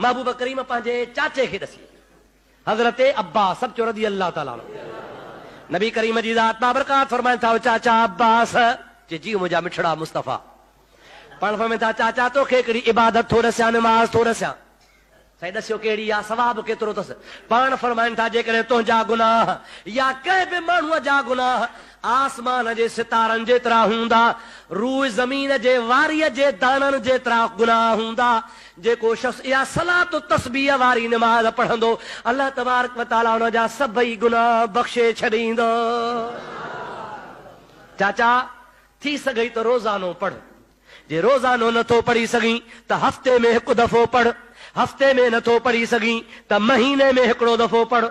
महबूब करीम पंहिंजे चाचे खे ॾसी हज़रत अब्बास सब चो रज़ी अल्लाह ताला नबी करीम जी ज़ात बाबरकात फरमाइनि था चाचा अब्बास जे जी मुंहिंजा मिठड़ा मुस्तफ़ा पाण फरमाइनि था चाचा तोखे हिकिड़ी इबादत थो ॾसियां नमाज़ थो ॾसियां साईं ॾसियो कहिड़ी आहे सवाब केतिरो अथसि पाण फरमाइनि था जेकॾहिं तुंहिंजा गुनाह या कंहिं बि माण्हूअ जा गुनाह आसमान जे सितारनि जेतिरा हूंदा रूह ज़मीन जे वारीअ जे दाननि जेतिरा गुनाह हूंदा जेको शख़्स इहा सलात तस्बीह वारी नमाज़ पढ़ंदो अल्लाह तबारक व तआला हुन जा सभई गुनाह बख़्शे छॾींदो। चाचा थी सघई त रोज़ानो पढ़ जे रोज़ानो नथो पढ़ी सघीं त हफ़्ते में हिकु दफ़ो पढ़ हफ़्ते में नथो पढ़ी सघीं त महीने में हिकिड़ो दफ़ो पढ़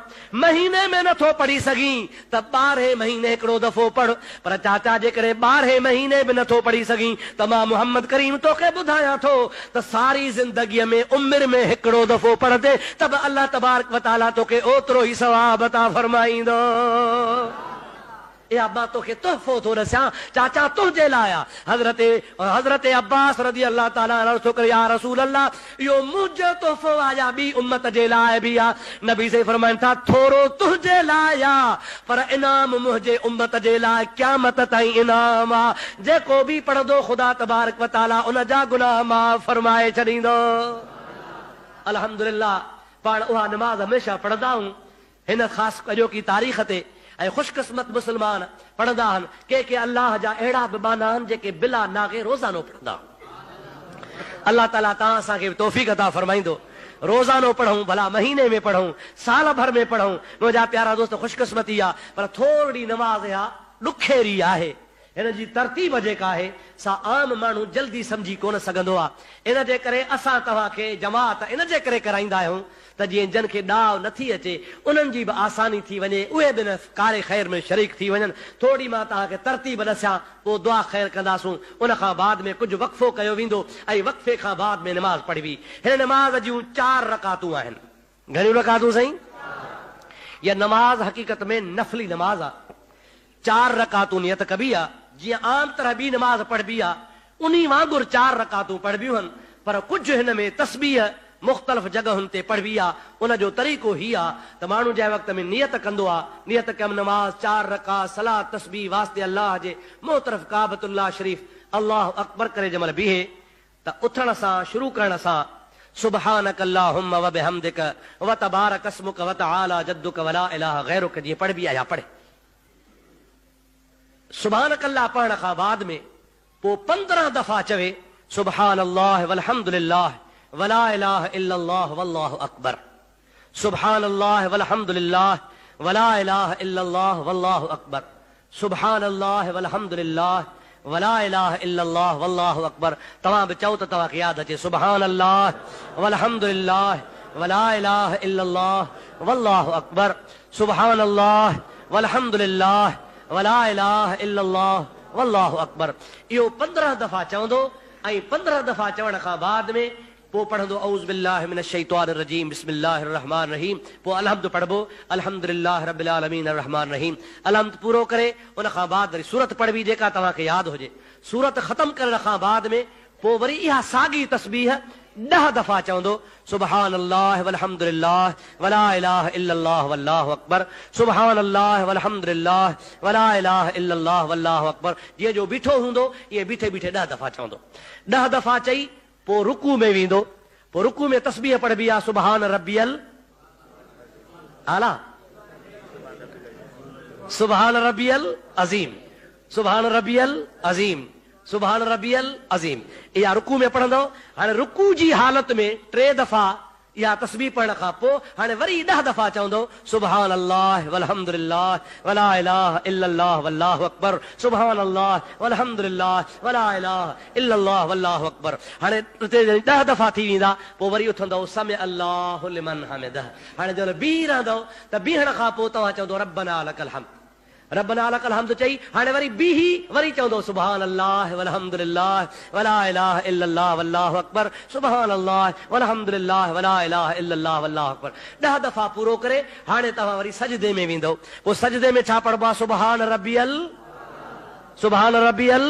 महीने में नथो पढ़ी सघीं त 12 महीने हिकिड़ो दफ़ो पढ़ पर चाचा जेकॾहिं 12 महीने बि नथो पढ़ी सघीं त मां मोहम्मद करीम तोखे ॿुधायां थो त सारी ज़िंदगीअ में उमिरि में हिकिड़ो दफ़ो पढ़ंदे त बि अल्लाह तबारक व तआला तोखे ओतिरो ई सवाब अता फरमाईंदो। या मां तोखे तोहफ़ो थो ॾिसां चाचा तुंहिंजे लाइ हज़रत अब्बास रज़ी अल्लाह ताला अन्हु थो करे या रसूल अल्लाह इहो मुंहिंजो तोहफ़ो आहे या ॿी उम्मत जे लाइ बि आहे नबी से फरमाइनि था थोरो तुंहिंजे लाइ आहे पर इनाम मुंहिंजे उम्मत जे लाइ क़यामत ताईं इनाम आहे जेको बि पढ़ंदो ख़ुदा तबारक व तआला उन जा गुनाह माफ़ फरमाए छॾींदो। अल्हम्दुलिल्लाह पाण उहा नमाज़ हमेशह पढ़ंदा आहियूं हिन ख़ासि अॼोकी तारीख़ ते ऐं ख़ुशकिस्मत मुस्लमान पढ़ंदा आहिनि के अल्लाह जा अहिड़ा बि बाना आहिनि जेके बिला नागे रोज़ानो पढ़ंदा अल्लाह ताला तव्हां असांखे तौफ़ीक़ अता फरमाईंदो रोज़ानो पढ़ूं भला महीने में पढ़ूं साल भर में पढ़ूं मुंहिंजा प्यारा दोस्त ख़ुशकिस्मती आहे पर थोरी नमाज़ आहे ॾुखियेरी आहे हिन जी तरतीब जेका आहे सा आम माण्हू जल्दी सम्झी कोन सघंदो आहे इन जे करे असां तव्हांखे जमात इन जे करे कराईंदा आहियूं त जीअं जन खे ॾाव नथी अचे उन्हनि जी बि आसानी थी वञे उहे बि न कारे ख़ैर में शरीक थी वञनि थोरी मां तव्हांखे तरतीब ॾसियां पोइ दुआ ख़ैर कंदासूं उन खां बाद में कुझु वक़फ़ो कयो वेंदो ऐं वक़फ़े खां बाद में नमाज़ पढ़बी हिन नमाज़ जूं 4 रकातूं आहिनि घणियूं रकातूं साईं इहा नमाज़ हक़ीक़त में नफ़ली नमाज़ आहे 4 रकातूं नियत कबी आहे जीअं आम तरह ॿी नमाज़ पढ़बी आहे उन्ही वांगुरु 4 रकातूं पढ़बियूं आहिनि पर कुझु हिन में तस्बीह मुख़्तलिफ़ जॻहुनि ते पढ़बी आहे उन जो तरीक़ो ही आहे त माण्हू जंहिं वक़्त में नियत कंदो आहे नियत कयमि नमाज़ 4 रकात सलात तस्बीह वास्ते अल्लाह जे मोहतरफ़ काबतुल्लाह शरीफ़ अल्लाह अकबर करे जंहिं महिल बीहे त उथण सां शुरू करण सां सुबहानक अल्लाहुम्मा व बिहम्दिक व तबारक अस्मुक व तआला जद्दुक व ला इलाहा गैरुक जीअं पढ़बी आहे या पढ़े सुबहानक अल्लाह पढ़ण खां बाद में पोइ 15 दफ़ा चवे सुबहान अल्लाह वल्हम्दुलिल्लाह वला इलाहा इल्लल्लाह वल्लाहु अकबर सुबहान अल्लाह वल्हम्दुलिल्लाह वला इलाहा इल्लल्लाह वल्लाहु अकबर सुबहान अल्लाह वल्हम्दुलिल्लाह वला इलाहा इल्लल्लाह वल्लाहु अकबर तव्हां बि चओ त तव्हांखे यादि अचे सुबहान अल्लाह वल्हम्दुलिल्लाह वला इलाहा इल्लल्लाह वल्लाहु अकबर सुबहान अल्लाह वल्हम्दुलिल्लाह वला इलाहा इल्लल्लाह वल्लाहु अकबर इहो 15 दफ़ा चवंदो ऐं 15 दफ़ा चवण खां बाद में पोइ पढ़ंदो औज़ु बिल्लाहि मिनश शैतानिर रजीम बिस्मिल्लाहिर रहमानिर रहीम पोइ अलहम्द पढ़बो अल्हम्दुलिल्लाहि रब्बिल आलमीन अर्रहमानिर रहीम अलहम्द पूरो करे उन खां बाद वरी सूरत पढ़बी जेका तव्हांखे यादि हुजे सूरत ख़तम करण खां बाद में पोइ वरी इहा साॻी तस्बीह 10 दफ़ा चवंदो सुबहान अल्लाह वल्हम्दुलिल्लाह वला इलाहा इल्लल्लाह वल्लाहु अकबर सुबहान अल्लाह वल्हम्दुलिल्लाह वला इलाहा इल्लल्लाह वल्लाहु अकबर जीअं जो बीठो हूंदो इहे बीठे बीठे 10 दफ़ा चवंदो 10 दफ़ा चई पोइ रुकू में वेंदो पोइ रुकू में तस्बीह पढ़बी आहे सुबहान रब्बियल आला सुबहान रब्बियल अज़ीम सुबहान रब्बियल अज़ीम सुबहान रब्बियल अज़ीम इहा रुकू में पढ़ंदो हाणे रुकू जी हालत में 3 दफ़ा इहा तस्बीह पढ़ण खां पोइ हाणे वरी 10 दफ़ा चवंदो सुबहान अल्लाह वल्हम्दुलिल्लाह वला इलाहा इल्लल्लाह वल्लाहु अकबर सुबहान अल्लाह वल्हम्दुलिल्लाह वला इलाहा इल्लल्लाह वल्लाहु अकबर हाणे 10 दफ़ा थी वेंदा पोइ वरी उथंदो समी अल्लाहु लिमन हमिदह हाणे जॾहिं बीह रहंदो त बीहण खां पोइ तव्हां चवंदो रब्बना लकल हम्द रब्बना लकल हम्द चई हाणे वरी बीही वरी चवंदो सुबहान अल्लाह वल्हम्दुलिल्लाह वला इलाहा इल्लल्लाह वल्लाहु अकबर सुबहान अल्लाह वल्हम्दुलिल्लाह वला इलाहा इल्लल्लाह वल्लाहु अकबर 10 दफ़ा पूरो करे हाणे तव्हां वरी सजदे में वेंदो पोइ सजदे में छा पढ़बो आहे सुबहान रब्बियल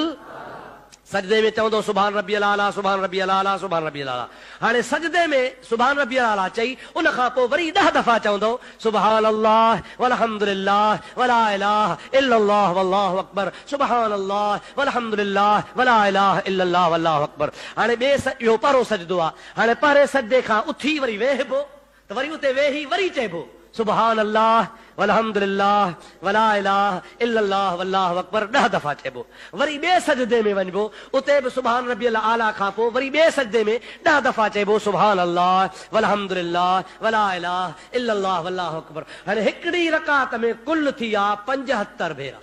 सजदे में चवंदो सुभान रब्बियल आला, सुभान रब्बियल आला, सुभान रब्बियल आला। हाणे सजदे में सुभान रब्बियल आला चई, उन खां पोइ वरी 10 दफ़ा चवंदो सुभान अल्लाह वल्हम्दुलिल्लाह वला इलाहा इल्लल्लाह वल्लाहु अकबर, सुभान अल्लाह वल्हम्दुलिल्लाह वला इलाहा इल्लल्लाह वल्लाहु अकबर। हाणे इहो पहिरों सजदो आहे। हाणे पहिरें सजदे खां उथी वरी वेहबो, त वरी उते वेही वरी चइबो सुभान अल्लाह वल्हम्दुलिल्लाह वला इलाहा इल्लल्लाह वल्लाहु अकबर 10 दफ़ा चइबो। वरी ॿिए सजदे में वञिबो, उते बि सुभान रब्बियल आला खां पोइ वरी ॿिए सजदे में 10 दफ़ा चइबो सुभान अल्लाह वल्हम्दुलिल्लाह वला इलाहा इल्लल्लाह वल्लाहु अकबर। हाणे हिकिड़ी रकात में कुल थी आहे 75 भेरा।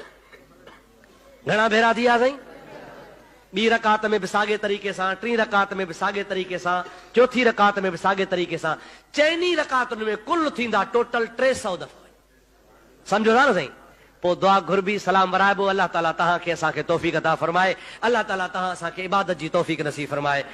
घणा भेरा थी विया साईं? ॿी रकात में बि साॻे तरीक़े सां, टीं रकात में बि साॻे तरीक़े सां, चौथी रकात में बि साॻे तरीक़े सां, चइनी रकातुनि में कुल थींदा टोटल 300 दफ़ा। सम्झो था न साईं? पोइ दुआ घुरबी, सलाम वराइबो। अल्लाह ताला तव्हांखे असांखे तौफ़ीक़ अता फरमाए। अल्लाह ताला तव्हां असांखे इबादत जी तौफ़ीक़ नसीब फरमाए।